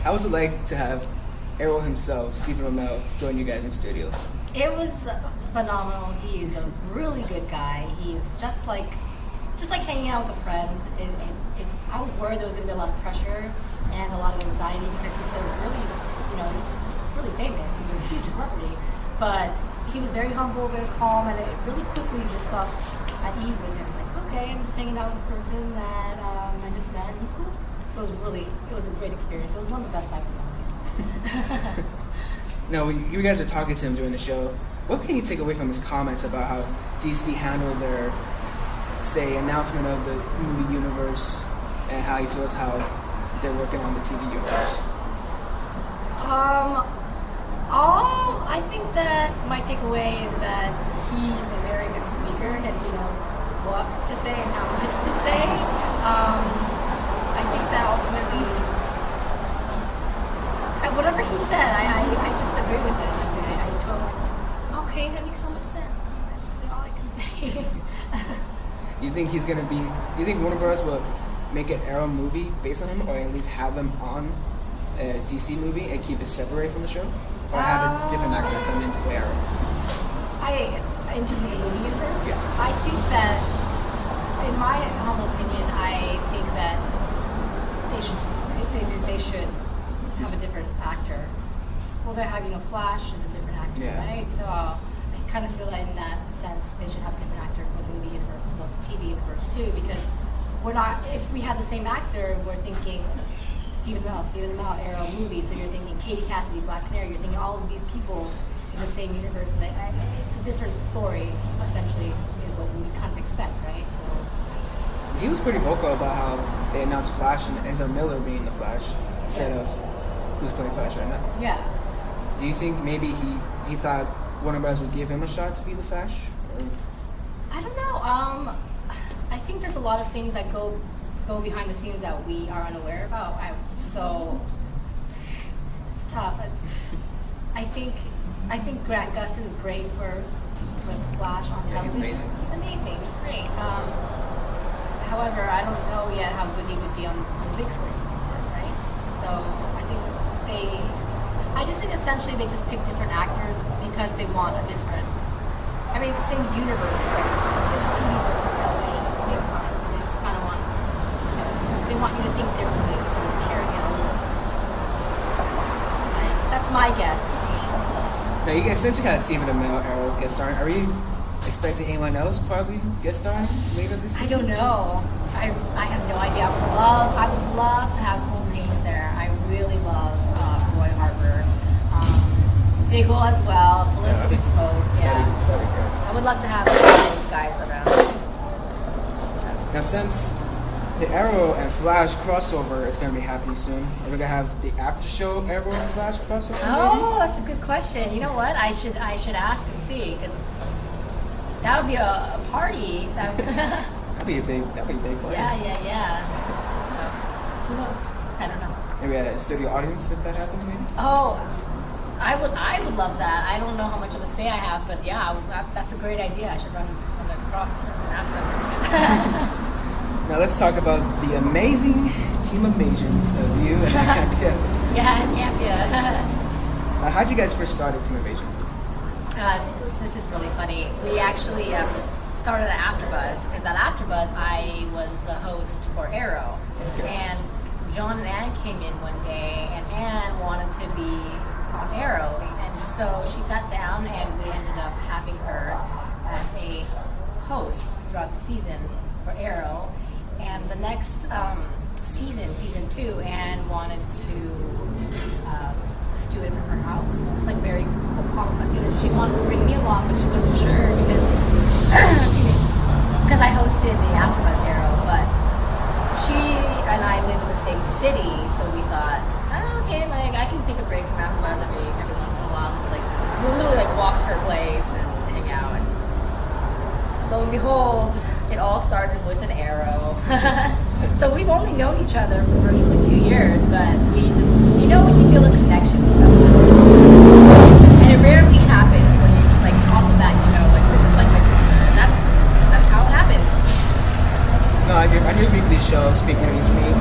How was it like to have Arrow himself, Stephen Amell, join you guys in studio? It was phenomenal. He's a really good guy. He's just like hanging out with a friend. I was worried there was going to be a lot of pressure and a lot of anxiety because he's so really, he's really famous. He's a huge celebrity. But he was very humble, very calm, and it really quickly you just felt at ease with him. Like, okay, I'm just hanging out with a person that I just met, and he's cool. So it was a great experience. It was one of the best nights of my life. No, when you guys were talking to him during the show, what can you take away from his comments about how DC handled their, say, announcement of the movie universe and how he feels how they're working on the TV universe? I think that my takeaway is that he's a very good speaker and he knows what to say and how much to say. I think that ultimately, whatever he said, I just agree with it. I told him, okay, that makes so much sense. That's really all I can say. You think Warner Bros. Will make an Arrow movie based on him, or at least have him on a DC movie and keep it separated from the show? Or have a different actor come in for Arrow? Into the movie universe? Yeah. I think that, in my humble opinion, I think that they should have a different actor. Well, they're having Flash is a different actor, right? So I kind of feel that in that sense, they should have a different actor for the movie universe as well as the TV universe too, because if we had the same actor, we're thinking Stephen Amell, Arrow movie, so you're thinking Katie Cassidy, Black Canary, you're thinking all of these people in the same universe, and it's a different story, essentially, is what we kind of expect, right? So he was pretty vocal about how they announced Flash and Ezra Miller being the Flash instead of who's playing Flash right now. Yeah. Do you think maybe he thought Warner Bros. Would give him a shot to be the Flash? Or? I don't know. I think there's a lot of things that go behind the scenes that we are unaware about. So it's tough. I think Grant Gustin is great for Flash on television. He's amazing. He's great. However, I don't know yet how good he would be on the big screen, right? So I just think essentially they just pick different actors because they want a different. I mean, it's the same universe, but it's TV versus television at the same time. So they just kind of want. They want you to think differently instead of carrying it over. That's my guess. Now, you guys, since you had Stephen Amell, Arrow guest starring, are you expecting anyone else probably guest starring later this season? I don't know. I have no idea. I would love to have Cole Haynes there. I really love Roy Harper. Diggle as well. Felicity Smoke. Yeah. That'd be good. I would love to have those guys around. Now, since the Arrow and Flash crossover is going to be happening soon, are we going to have the after show Arrow and Flash crossover? Oh, that's a good question. You know what? I should ask and see, because that would be a party. That'd be a big party. Yeah. So, who knows? I don't know. Maybe a studio audience if that happens, maybe? Oh, I would love that. I don't know how much of a say I have, but yeah, that's a great idea. I should run across and ask them. Now let's talk about the amazing team of Asians of you and Campia. Yeah, Campia. How'd you guys first start at Team of Asian? This is really funny. We actually started at AfterBuzz, because at AfterBuzz I was the host for Arrow, and John and Ann came in one day, and Ann wanted to be on Arrow, and so she sat down, and we ended up having her as a host throughout the season for Arrow. And the next season 2, Anne wanted to just do it in her house, just like very calm. She wanted to bring me along, but she wasn't sure because I hosted the AfterBuzz Arrow, but she and I live in the same city, so we thought, okay, like I can take a break from AfterBuzz every once in a while. It's like we literally walk to her place and hang out, and lo and behold, it all started with an Arrow. So we've only known each other for virtually 2 years, but we just, when you feel a connection with someone, and it rarely happens when you just like off the bat, like this is like my sister, and that's how it happened. No, on your weekly show, Speak Movie to Me,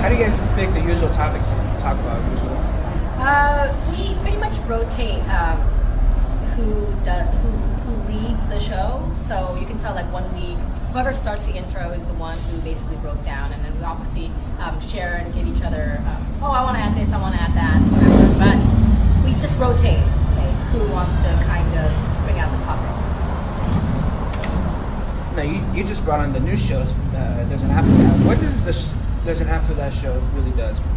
how do you guys pick the usual topics guys talk about usually? We pretty much rotate who leads the show. So you can tell like 1 week, whoever starts the intro is the one who basically broke down, and then we obviously share and give each other, oh, I want to add this, I want to add that, whatever. But we just rotate like, who wants to kind of bring out the topics. Now you just brought on the new shows. There's an After That. What does There's an After That show really does for you?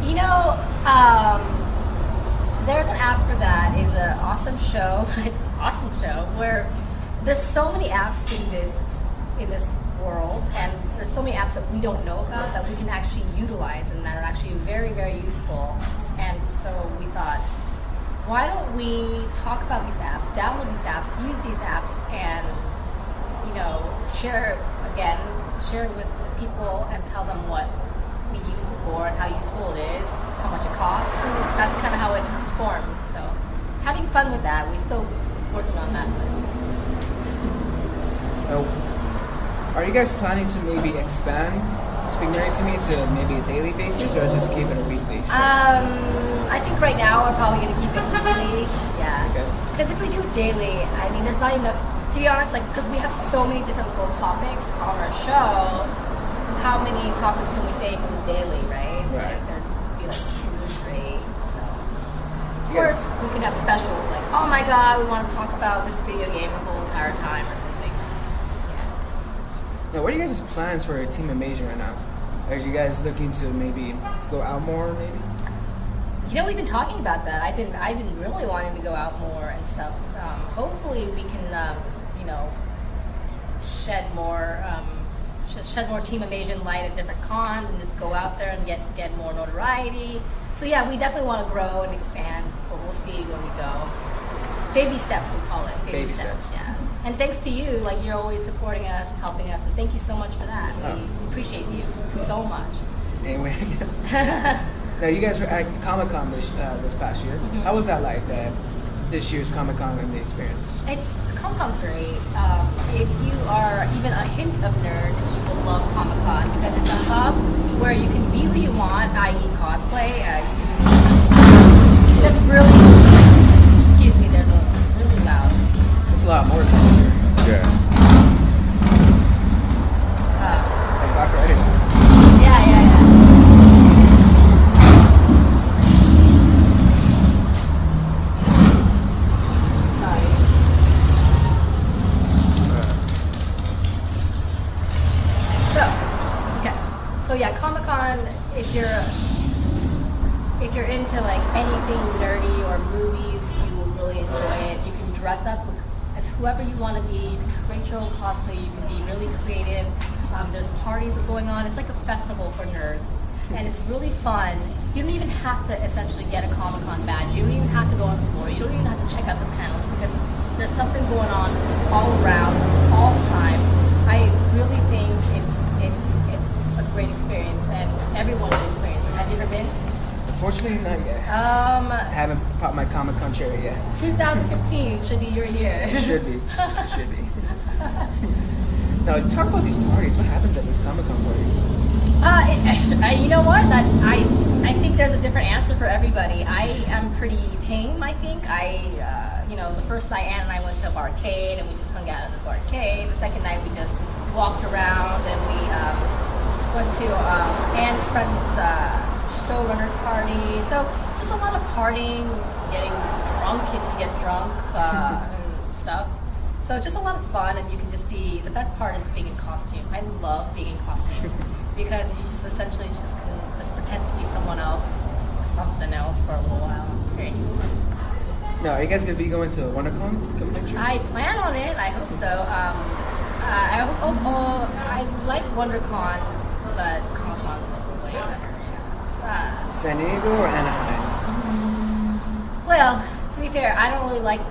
You know, There's an After That is an awesome show. It's an awesome show where there's so many apps in this world, and there's so many apps that we don't know about that we can actually utilize and that are actually very, very useful. And so we thought, why don't we talk about these apps, download these apps, use these apps, and share it with people and tell them what we use it for and how useful it is, how much it costs, and that's kind of how it formed. So having fun with that. We're still working on that. Are you guys planning to maybe expand Speak Married to Me to maybe a daily basis, or just keep it a weekly show? I think right now we're probably going to keep it weekly. Yeah. Because if we do it daily, I mean, there's not enough. To be honest, because we have so many different little topics on our show, how many topics can we say from the daily, right? Right. Like, there'd be like 2 or 3. So, of course, we can have specials like, oh my god, we want to talk about this video game the whole entire time or something. Yeah. Now, what are you guys' plans for Team Amazing right now? Are you guys looking to maybe go out more, maybe? We've been talking about that. I've been really wanting to go out more and stuff. Hopefully, we can, shed more Team Invasion light at different cons and just go out there and get more notoriety. So yeah, we definitely want to grow and expand, but we'll see where we go. Baby steps, we call it. Baby steps. Yeah. And thanks to you, like you're always supporting us and helping us, and thank you so much for that. We appreciate you so much. Anyway, now you guys were at Comic-Con this past year. Mm-hmm. How was that like? This year's Comic-Con and the experience? Comic-Con's great. If you are even a hint of nerd, you will love Comic-Con because it's a hub where you can be who you want, i.e. cosplay. That's really, excuse me, there's a really loud. It's a lot more sounds here. Yeah. Thank God for editing. Yeah. So yeah, Comic-Con, if you're into like anything nerdy or movies, you will really enjoy it. You can dress up as whoever you want to be. You can create your own cosplay. You can be really creative. There's parties going on. It's like a festival for nerds, and it's really fun. You don't even have to essentially get a Comic-Con badge. You don't even have to go on the floor. You don't even have to check out the panels because there's something going on all around, all the time. I really think it's a great experience, and everyone should experience it. Have you ever been? Unfortunately, not yet. I haven't popped my Comic-Con cherry yet. 2015 should be your year. It should be. Now, talk about these parties. What happens at these Comic-Con parties? You know what? I think there's a different answer for everybody. I am pretty tame, I think. The first night Ann and I went to a barcade and we just hung out at the barcade. The second night we just walked around and we went to Ann's friend's showrunner's party. So just a lot of partying, getting drunk if you get drunk and stuff. So just a lot of fun, and you can just be, the best part is being in costume. I love being in costume because you just essentially can just pretend to be someone else or something else for a little while. It's great. Now, are you guys going to be going to WonderCon convention? I plan on it. I hope so. I like WonderCon, but Comic-Con is way better. San Diego or Anaheim? Well, to be fair, I don't really like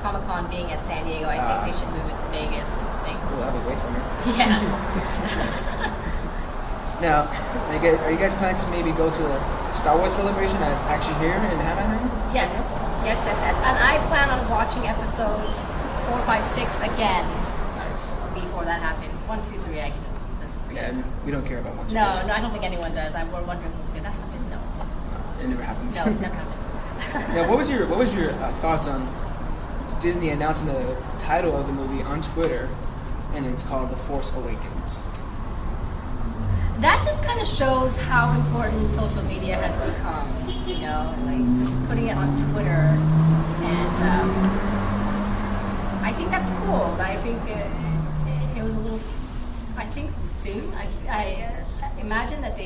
Comic-Con being at San Diego. I think they should move it to Vegas or something. Oh, that'd be way funner. Yeah. Now, are you guys planning to maybe go to the Star Wars celebration that's actually here in Anaheim? Yes. And I plan on watching episodes 4, 5, 6 again. Nice. Before that happens. 1, 2, 3, I can just Yeah, and we don't care about one. No, I don't think anyone does. We're wondering, did that happen? No. It never happened. No, it never happened. Now, what was your thoughts on Disney announcing the title of the movie on Twitter, and it's called The Force Awakens? That just kind of shows how important social media has become. You know, like just putting it on Twitter, and I think that's cool. I think it was a little, I think soon. I imagine that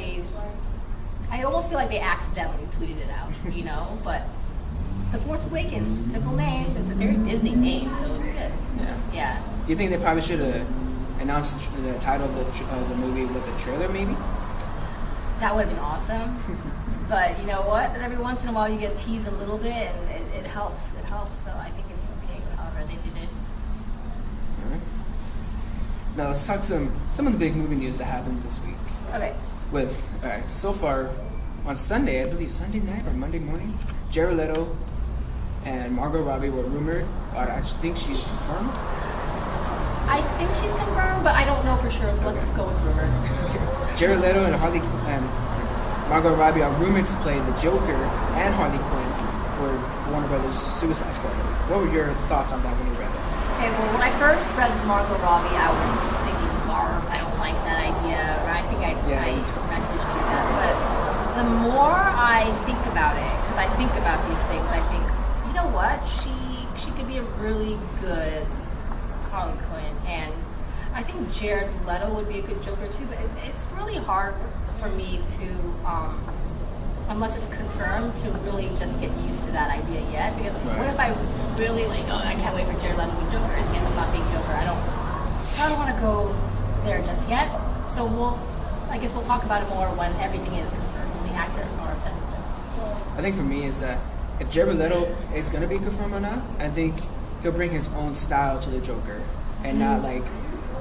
I almost feel like they accidentally tweeted it out, you know, but The Force Awakens, simple name, it's a very Disney name, so it's good. Yeah. You think they probably should have announced the title of the movie with a trailer, maybe? That would have been awesome. But you know what? Every once in a while you get teased a little bit, and it helps. It helps, so I think it's okay however they did it. All right. Now let's talk some of the big movie news that happened this week. Okay. So far, on Sunday, I believe Sunday night or Monday morning, Jared Leto and Margot Robbie were rumored. I think she's confirmed. I think she's confirmed, but I don't know for sure, so let's just go with rumor. Jared Leto and Margot Robbie are rumored to play the Joker and Harley Quinn for Warner Brothers' Suicide Squad. What were your thoughts on that when you read it? Okay, well, when I first read Margot Robbie, I was thinking, barf, I don't like that idea. I think I messaged you that. But the more I think about it, because I think about these things, I think, you know what? She could be a really good Harley Quinn, and I think Jared Leto would be a good Joker too. But it's really hard for me to, unless it's confirmed, to really just get used to that idea yet. Because what if I really I can't wait for Jared Leto to be Joker and he ends up not being Joker? I don't want to go there just yet. So I guess we'll talk about it more when everything is confirmed, when the actors are set in stone. I think for me is that if Jared Leto is going to be confirmed or not, I think he'll bring his own style to the Joker and not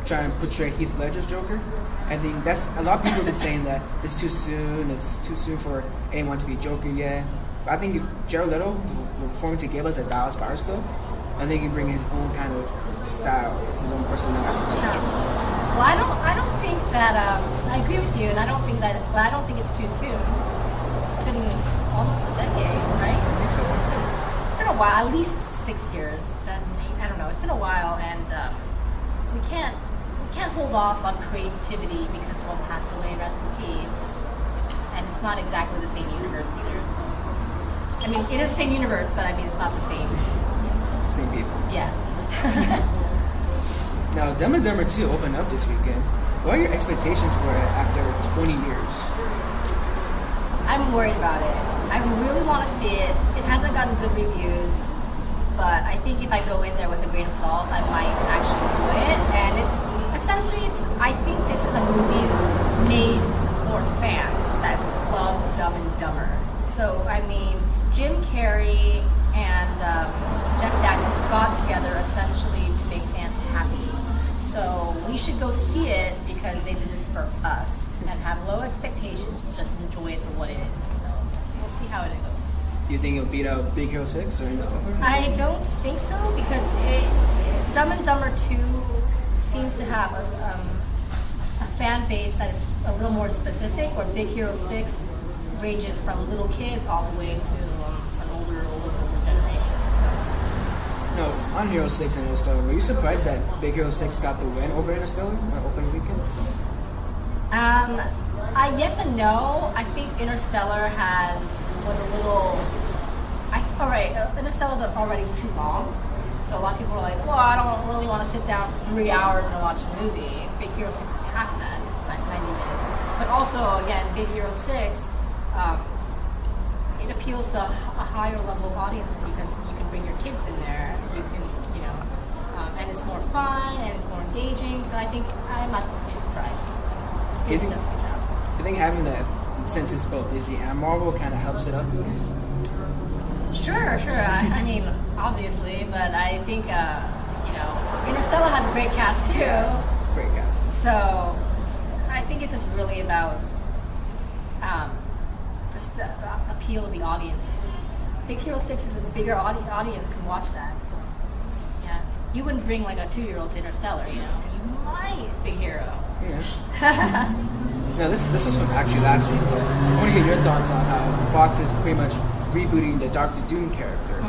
trying to portray Heath Ledger's Joker. I think that's a lot of people have been saying that it's too soon for anyone to be Joker yet. But I think if Jared Leto, the performance he gave us at Dallas Buyers Club, I think he bring his own kind of style, his own personality to the Joker. Well, I don't think that I agree with you, and I don't think it's too soon. It's been almost a decade, right? I think so. It's been a while, at least 6 years, 7, 8. I don't know. It's been a while, and we can't hold off on creativity because someone passed away. Rest in peace. And it's not exactly the same universe either. So, I mean, it is the same universe, but I mean, it's not the same. Same people. Yeah. Now, Dumb and Dumber 2 opened up this weekend. What are your expectations for it after 20 years? I'm worried about it. I really want to see it. It hasn't gotten good reviews, but I think if I go in there with a grain of salt, I might actually enjoy it. And I think this is a movie made for fans that love Dumb and Dumber. So, I mean, Jim Carrey and Jeff Daniels got together essentially to make fans happy. So we should go see it because they did this for us and have low expectations, just enjoy it for what it is. So we'll see how it goes. Do you think it'll beat out Big Hero 6 or Interstellar? I don't think so because Dumb and Dumber 2 seems to have a fan base that is a little more specific, where Big Hero 6 ranges from little kids all the way to an older generation. So. No, on Hero 6 and Interstellar, were you surprised that Big Hero 6 got the win over Interstellar on opening weekend? Yes and no. I think Interstellar was a little. Interstellar's already too long. So a lot of people are like, well, I don't really want to sit down for 3 hours and watch the movie. Big Hero 6 is half that. It's like 90 minutes. But also, again, Big Hero 6, it appeals to a higher level of audience because you can bring your kids in there. You can, and it's more fun and it's more engaging. So I think I'm not too surprised. Disney does a good job. Do you think having that, since it's both Disney and Marvel, kind of helps it up? Sure. I mean, obviously, but I think, Interstellar has a great cast too. Yeah, great cast. So, I think it's just really about just the appeal of the audience. Big Hero 6 is a bigger audience can watch that. So, yeah. You wouldn't bring like a 2-year-old to Interstellar, You might, Big Hero. Yeah. No, this was from actually last week, but I want to get your thoughts on how Fox is pretty much rebooting the Doctor Doom character,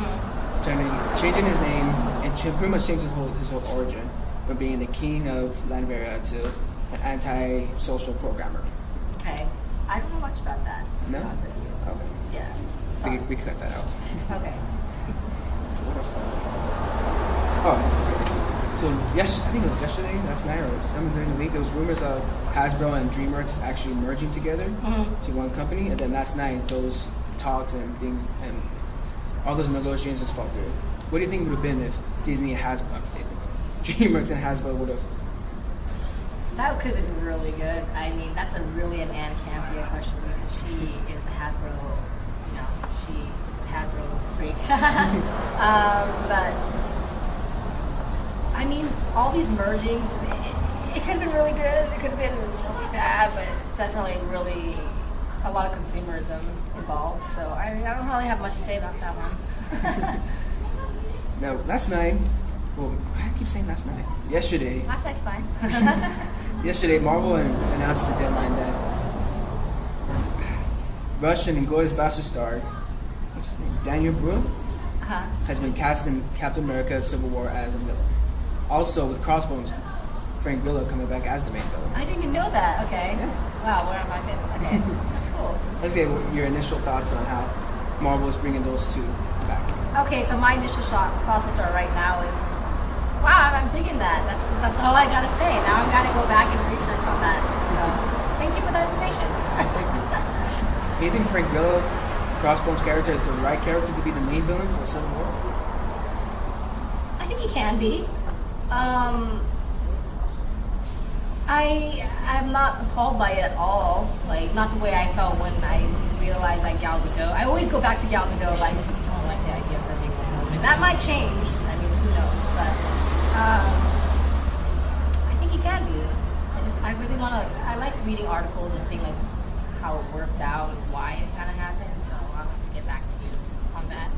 changing his name and pretty much changing his whole origin from being the king of Lanveria to an anti-social programmer. Okay. I don't know much about that. No? Okay. Yeah. So we cut that out. Okay. So what else? Oh, so yes, I think it was yesterday, last night, or sometime during the week, there was rumors of Hasbro and DreamWorks actually merging together to one company, and then last night those talks and things and all those negotiations fell through. What do you think it would have been if Disney and Hasbro, DreamWorks and Hasbro would have? That could have been really good. I mean, that's a really an Anne Campia question because she is a Hasbro, she's a Hasbro freak. But I mean, all these mergings, it could have been really good. It could have been really bad, but it's definitely really a lot of consumerism involved. So I mean, I don't really have much to say about that one. Now, last night, well, I keep saying last night. Yesterday. Last night's fine. Yesterday, Marvel announced the deadline that Russian and Glorious Bastard star, what's his name, Daniel Brühl, has been cast in Captain America: Civil War as a villain. Also, with Crossbones, Frank Grillo coming back as the main villain. I didn't even know that. Okay. Yeah. Wow, where am I been? Okay, that's cool. Let's get your initial thoughts on how Marvel is bringing those two back. Okay, so my initial thoughts right now is, wow, I'm digging that. That's all I gotta say. Now I've got to go back and research on that. So, thank you for that information. Do you think Frank Grillo, Crossbones' character, is the right character to be the main villain for Civil War? I think he can be. I'm not appalled by it at all. Like, not the way I felt when I realized that Gal Gadot. I always go back to Gal Gadot, but I just don't like the idea of her being a woman. That might change. I mean, who knows? But I think he can be. I really want to. I like reading articles and seeing like how it worked out and why it kind of happened. So I'll have to get back to you on that.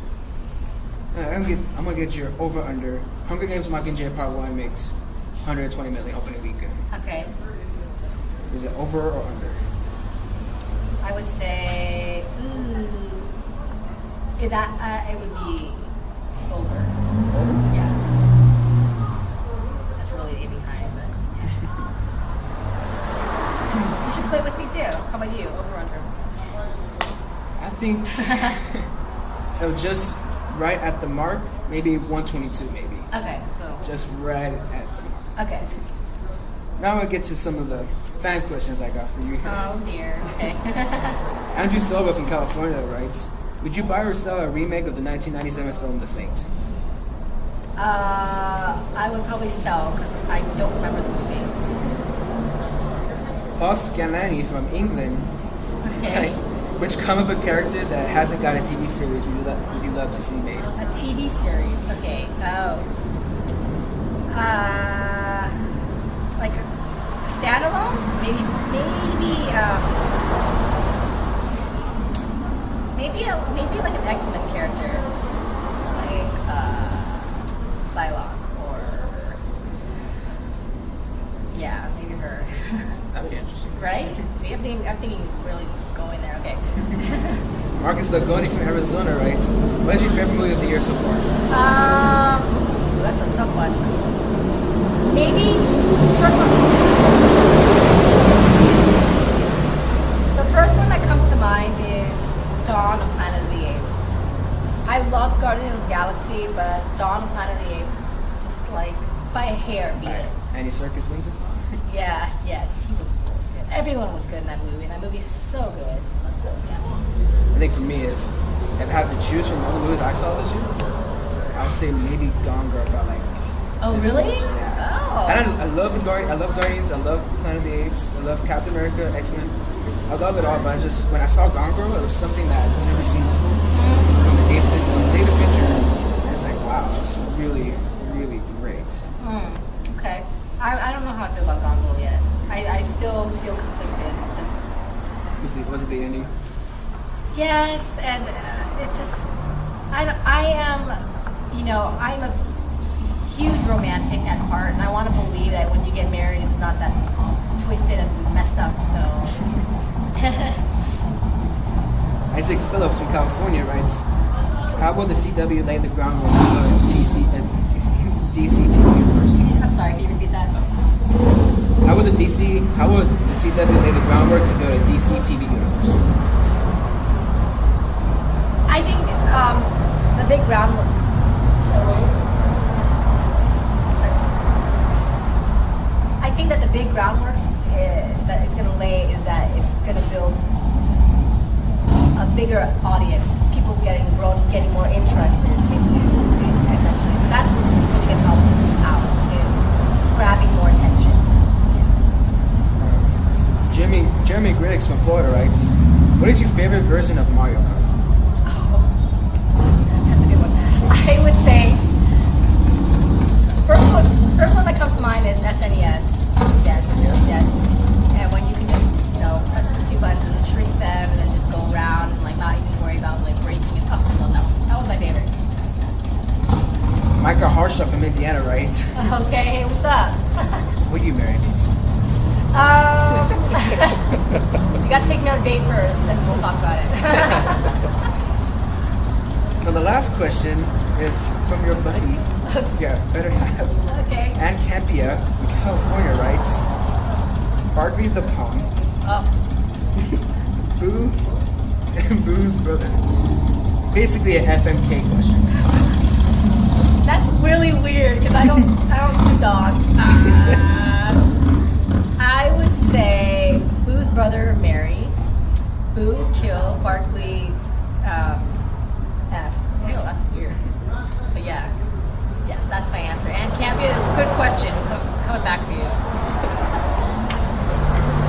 I'm gonna get your over under. Hunger Games Mockingjay Part 1 makes 120 million opening weekend. Okay. Is it over or under? I would say it would be over. Over? Yeah. That's really aiming high, but yeah. You should play with me too. How about you? Over or under? I think it was just right at the mark. Maybe 122, maybe. Okay, so Just right at the mark. okay. Now I'm gonna get to some of the fan questions I got for you here. Oh dear. Okay. Andrew Silva from California writes, would you buy or sell a remake of the 1997 film The Saint? I would probably sell because I don't remember the movie. Paul Scanlani from England Okay. writes, which comic book character that hasn't got a TV series would you love to see made? A TV series. Okay. Oh. Like a standalone? Maybe like an X-Men character, like Psylocke or yeah, maybe her. That'd be interesting. Right? See, I'm thinking really going there. Okay. Marcus Lagoni from Arizona writes, what is your favorite movie of the year so far? That's a tough one. Maybe the first one that comes to mind is Dawn of Planet of the Apes. I loved Guardians of the Galaxy, but Dawn of Planet of the Apes, just like by a hair, beat it. Andy Serkis wins it? Yeah, yes, he was good. Everyone was good in that movie, and that movie's so good. So, yeah. I think for me, if I had to choose from all the movies I saw this year, I would say maybe Gone Girl by like. Oh this really? much, yeah. Oh. And I love I love Guardians. I love Planet of the Apes. I love Captain America, X-Men. I love it all, but I just when I saw Gone Girl, it was something that I've never seen before. From the David Fincher, it's like wow, it's really, really great. Okay. I don't know how I feel about Gone Girl yet. I still feel conflicted. Was it the ending? Yes, and it's just I'm a huge romantic at heart, and I want to believe that when you get married, it's not that twisted and messed up. So. Isaac Phillips from California writes, how will the CW lay the groundwork for DC TV universe? I'm sorry, can you repeat that? How will the CW lay the groundwork to build a DC TV universe? I think the big groundwork. I think that the big groundwork that it's going to lay is that it's going to build a bigger audience, people getting more interested into it, essentially. So that's what's really going to help out, is grabbing more attention. Jeremy Griggs from Florida writes, what is your favorite version of Mario Kart? Oh, that's a good one. I would say first one that comes to mind is SNES. Yes. And when you can just, press the two buttons and shrink them and then just go around and not even worry about breaking it up. That was my favorite. Micah Harshaw from Indiana writes, Okay, hey, what's up? will you marry me? You gotta take me on a date first and we'll talk about it. Now the last question is from your buddy. Yeah, better have. Okay. Ann Campia from California writes, Barkley the Palm, Boo's brother. Basically an FMK question. That's really weird because I don't do dogs. I would say Boo's brother marry, Boo kill, Barkley F. Ew, that's weird. But yeah. Yes, that's my answer. And Campia, good question. Coming back for you.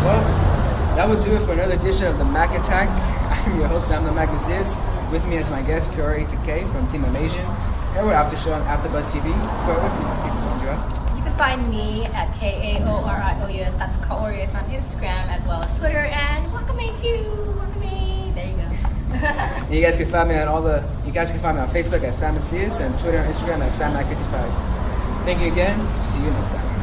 Well, that would do it for another edition of the Mac Attack. I'm your host, Sam the Magnus. With me as my guest, Kaori Takee from Team Amazing. And we're after show on AfterBuzz TV. Where can people find you at? You can find me at KAORIOUS. That's Kaorius on Instagram as well as Twitter. And welcome me too. Welcome me. There you go. And you guys can find me on Facebook at Sam Macias and Twitter and Instagram at SamMac55. Thank you again. See you next time.